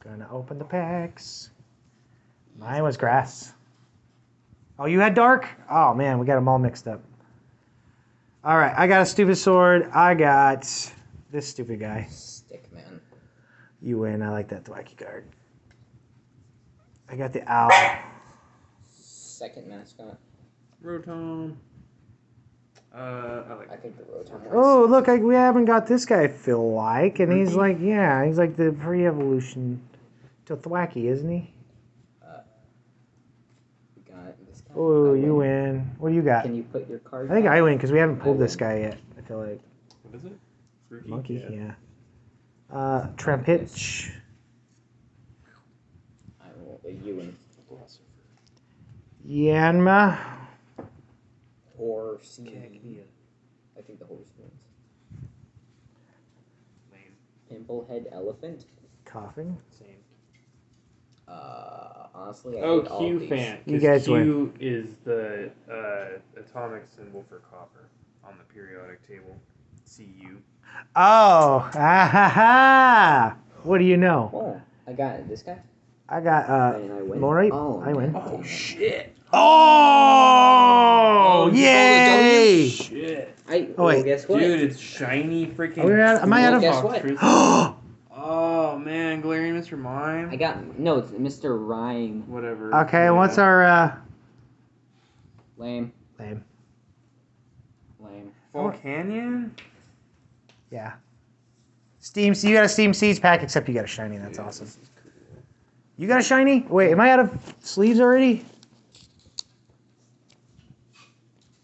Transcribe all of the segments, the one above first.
Gonna open the packs. Mine was grass. Oh, you had dark? Oh, man, we got them all mixed up. All right, I got a stupid sword. I got this stupid guy. Stickman. You win. I like that Thwacky card. I got the owl. Second mascot. Rotom. I think the Rotom. Oh, look, we haven't got this guy, Phil like, and he's like, yeah, he's like the pre-evolution to Thwacky, isn't he? We got this guy. Oh, you win. What do you got? Can you put your card? I think back? I win because we haven't pulled I this win. guy yet. I feel like What is it? Rookie? monkey, yeah. Trampitch. I will. You win. Yanma. Horse. Cacnea. I think the horse wins. Lame. Pimplehead elephant. Coughing. Same. Honestly, I Oh, hate all Q these. fan. You guys Q is the atomic symbol for copper on the periodic table. Cu. Oh, ah ha ha! What do you know? Oh, I got this guy. I got And I win. Morite. Oh, I win. man. Shit. Oh, you yay! Shit. Oh, wait. Guess what? Dude, it's shiny freaking. Am I out of? Guess what? Oh man, Glaring Mr. Mime. I got no. It's Mr. Rhyme. Whatever. Okay, Yeah. what's our Lame. name? Lame. Fall Canyon? Yeah. Steam. So you got a Steam Seeds pack, except you got a shiny. That's awesome. This is cool. You got a shiny? Wait, am I out of sleeves already?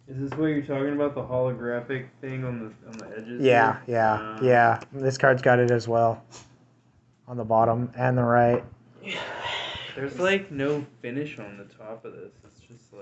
Is this what you're talking about? The holographic thing on the edges? Yeah, there? yeah, yeah. This card's got it as well. On the bottom and the right. There's like no finish on the top of this. It's just like.